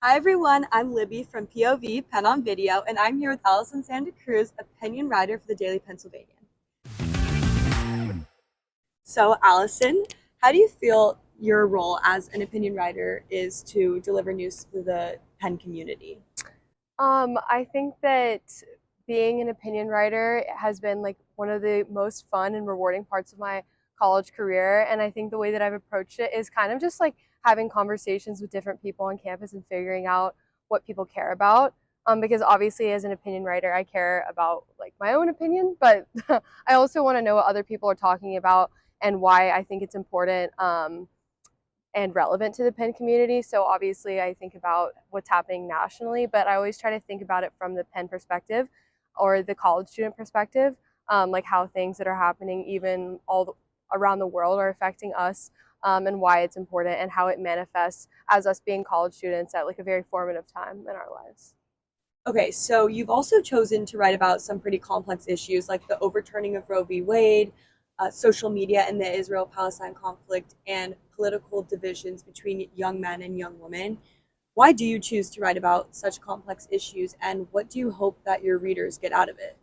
Hi everyone, I'm Libby from POV, Pen on Video, and I'm here with Allison Santa-Cruz, opinion writer for the Daily Pennsylvanian. So Allison, how do you feel your role as an opinion writer is to deliver news to the Penn community? I think that being an opinion writer has been like one of the most fun and rewarding parts of my college career. And I think the way that I've approached it is kind of just like having conversations with different people on campus and figuring out what people care about. Because obviously, as an opinion writer, I care about like my own opinion, but I also want to know what other people are talking about and why I think it's important. And relevant to the Penn community. So obviously, I think about what's happening nationally, but I always try to think about it from the Penn perspective or the college student perspective, like how things that are happening even around the world are affecting us, and why it's important and how it manifests as us being college students at like a very formative time in our lives. Okay, so you've also chosen to write about some pretty complex issues like the overturning of Roe v. Wade, social media and the Israel Palestine conflict, and political divisions between young men and young women. Why do you choose to write about such complex issues, and what do you hope that your readers get out of it?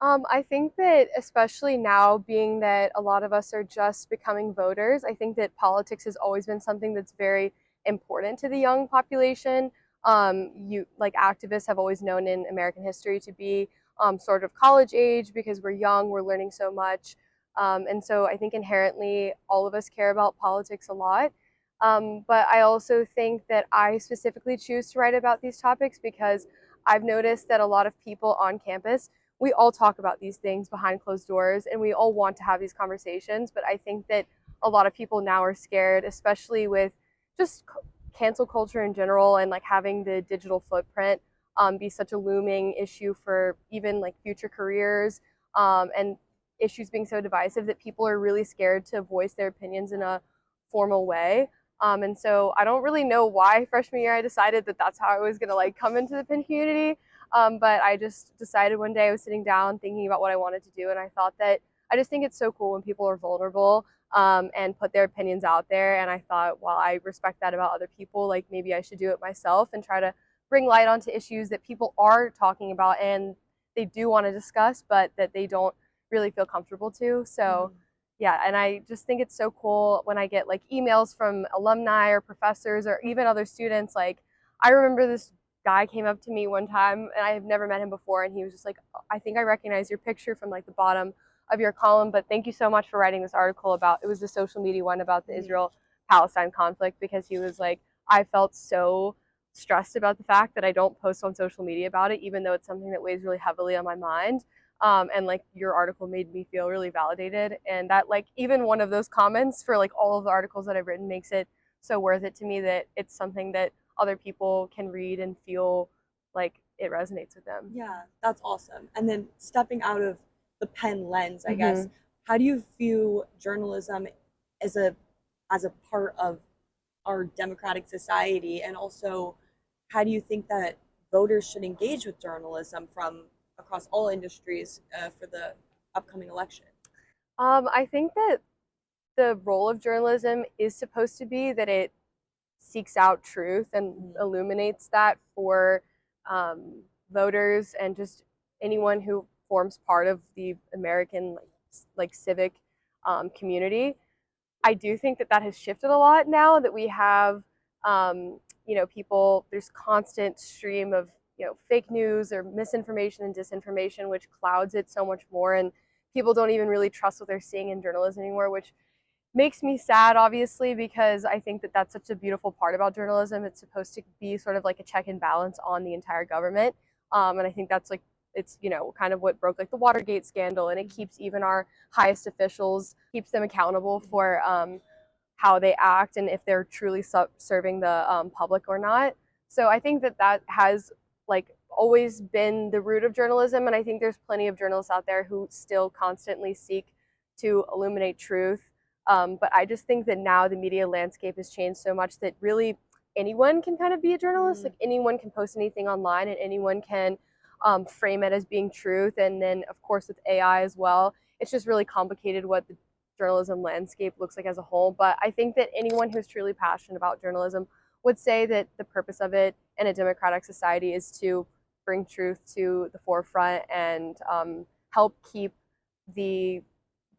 I think that especially now, being that a lot of us are just becoming voters, I think that politics has always been something that's very important to the young population. You like activists have always known in American history to be sort of college age because we're young, we're learning so much, and so I think inherently all of us care about politics a lot. But I also think that I specifically choose to write about these topics because I've noticed that a lot of people on campus, we all talk about these things behind closed doors and we all want to have these conversations, but I think that a lot of people now are scared, especially with just cancel culture in general and like having the digital footprint be such a looming issue for even like future careers, and issues being so divisive that people are really scared to voice their opinions in a formal way. And so I don't really know why freshman year I decided that that's how I was gonna like come into the Penn community. But I just decided one day I was sitting down thinking about what I wanted to do, and I thought that I just think it's so cool when people are vulnerable, and put their opinions out there. And I thought, while I respect that about other people, like maybe I should do it myself and try to bring light onto issues that people are talking about and they do want to discuss, but that they don't really feel comfortable to. So, Mhm. yeah, and I just think it's so cool when I get like emails from alumni or professors or even other students. Like, I remember this guy came up to me one time and I have never met him before, and he was just like, I think I recognize your picture from like the bottom of your column, but thank you so much for writing this article about, it was the social media one about the Mhm. Israel Palestine conflict, because he was like, I felt so stressed about the fact that I don't post on social media about it, even though it's something that weighs really heavily on my mind. And like your article made me feel really validated, and that like even one of those comments for like all of the articles that I've written makes it so worth it to me that it's something that other people can read and feel like it resonates with them. Yeah, that's awesome. And then stepping out of the pen lens, I guess, Mm-hmm. how do you view journalism as a part of our democratic society, and also how do you think that voters should engage with journalism from across all industries for the upcoming election? I think that the role of journalism is supposed to be that it seeks out truth and Mhm. illuminates that for um, voters and just anyone who forms part of the American like civic community. I do think that that has shifted a lot now that we have, people. There's constant stream of fake news or misinformation and disinformation, which clouds it so much more, and people don't even really trust what they're seeing in journalism anymore, which makes me sad, obviously, because I think that that's such a beautiful part about journalism. It's supposed to be sort of like a check and balance on the entire government, and I think that's like it's kind of what broke like the Watergate scandal, and it keeps even our highest officials, keeps them accountable for how they act and if they're truly serving the public or not. So I think that that has like always been the root of journalism, and I think there's plenty of journalists out there who still constantly seek to illuminate truth. But I just think that now the media landscape has changed so much that really anyone can kind of be a journalist. Mhm. Like anyone can post anything online, and anyone can frame it as being truth. And then, of course, with AI as well, it's just really complicated what the journalism landscape looks like as a whole. But I think that anyone who's truly passionate about journalism would say that the purpose of it in a democratic society is to bring truth to the forefront and help keep the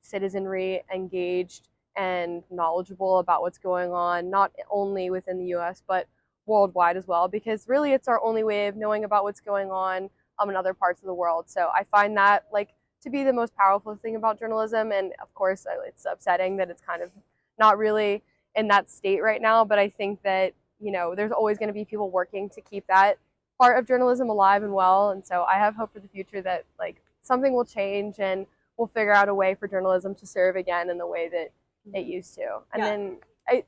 citizenry engaged and knowledgeable about what's going on, not only within the US, but worldwide as well, because really it's our only way of knowing about what's going on in other parts of the world. So I find that like to be the most powerful thing about journalism. And of course, it's upsetting that it's kind of not really in that state right now. But I think that, you know, there's always going to be people working to keep that part of journalism alive and well. And so I have hope for the future that like something will change and we'll figure out a way for journalism to serve again in the way that it used to. And then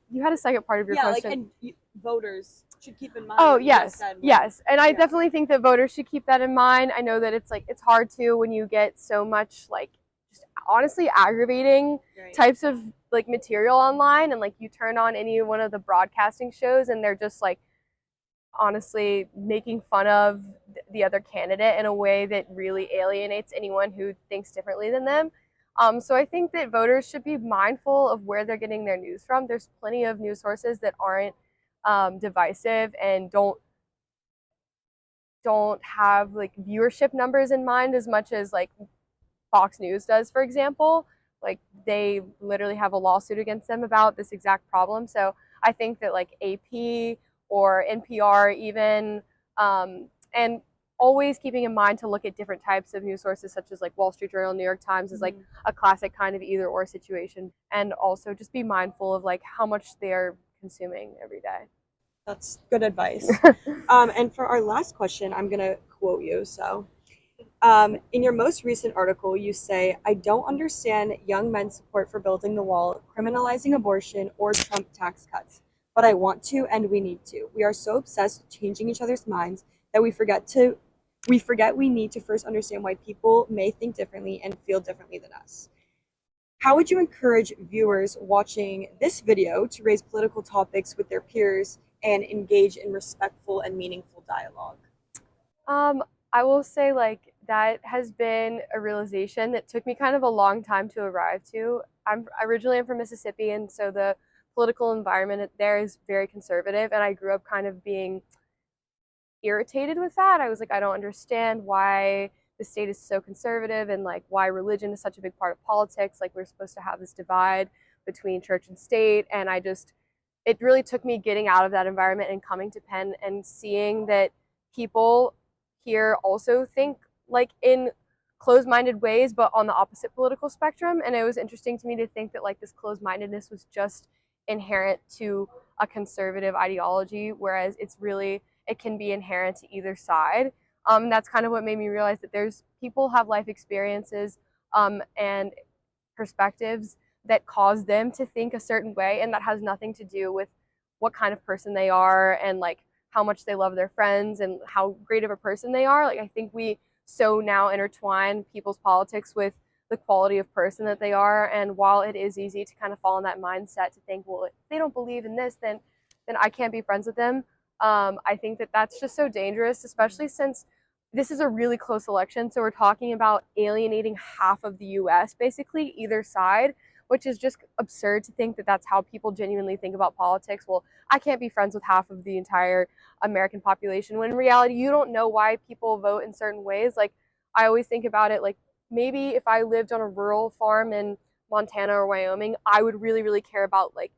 you had a second part of your question. Like, and voters should keep in mind. Oh, yes, yes. And I definitely think that voters should keep that in mind. I know that it's like, it's hard to when you get so much like just honestly aggravating types of like material online, and like you turn on any one of the broadcasting shows and they're just like honestly making fun of the other candidate in a way that really alienates anyone who thinks differently than them. So I think that voters should be mindful of where they're getting their news from. There's plenty of news sources that aren't divisive and don't have like viewership numbers in mind as much as like Fox News does, for example. Like they literally have a lawsuit against them about this exact problem. So I think that like AP or NPR even, and always keeping in mind to look at different types of news sources such as like Wall Street Journal, New York Times is like a classic kind of either or situation. And also just be mindful of like how much they're consuming every day. That's good advice. And for our last question, I'm going to quote you. So in your most recent article, you say, "I don't understand young men's support for building the wall, criminalizing abortion, or Trump tax cuts. But I want to, and we need to. We are so obsessed with changing each other's minds that we forget we need to first understand why people may think differently and feel differently than us." How would you encourage viewers watching this video to raise political topics with their peers and engage in respectful and meaningful dialogue? I will say like that has been a realization that took me kind of a long time to arrive to. I'm originally from Mississippi, and so the political environment there is very conservative, and I grew up kind of being irritated with that. I was like, I don't understand why the state is so conservative and like why religion is such a big part of politics. Like we're supposed to have this divide between church and state, and it really took me getting out of that environment and coming to Penn and seeing that people here also think like in closed-minded ways, but on the opposite political spectrum. And it was interesting to me to think that like this closed-mindedness was just inherent to a conservative ideology, whereas it can be inherent to either side. That's kind of what made me realize that people have life experiences and perspectives that cause them to think a certain way, and that has nothing to do with what kind of person they are and like how much they love their friends and how great of a person they are. Like I think we so now intertwine people's politics with the quality of person that they are, and while it is easy to kind of fall in that mindset to think, well, if they don't believe in this, then I can't be friends with them. I think that that's just so dangerous, especially since this is a really close election. So we're talking about alienating half of the US, basically, either side, which is just absurd to think that that's how people genuinely think about politics. Well, I can't be friends with half of the entire American population, when in reality, you don't know why people vote in certain ways. Like, I always think about it like, maybe if I lived on a rural farm in Montana or Wyoming, I would really, really care about like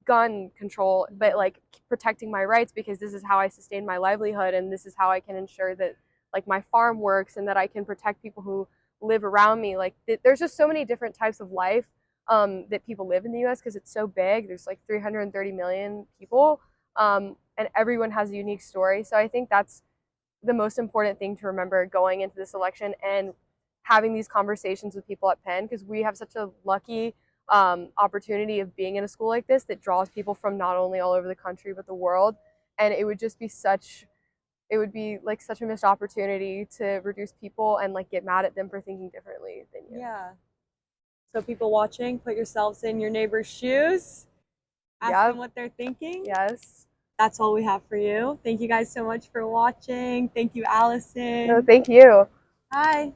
gun control, but like protecting my rights, because this is how I sustain my livelihood, and this is how I can ensure that like my farm works and that I can protect people who live around me. Like there's just so many different types of life that people live in the US because it's so big. There's like 330 million people, and everyone has a unique story. So I think that's the most important thing to remember going into this election and having these conversations with people at Penn, because we have such a lucky opportunity of being in a school like this that draws people from not only all over the country but the world. And it would just be such a missed opportunity to reduce people and like get mad at them for thinking differently than you. Yeah. So people watching, put yourselves in your neighbor's shoes. Ask them what they're thinking. Yes. That's all we have for you. Thank you guys so much for watching. Thank you, Allison. No, thank you. Bye.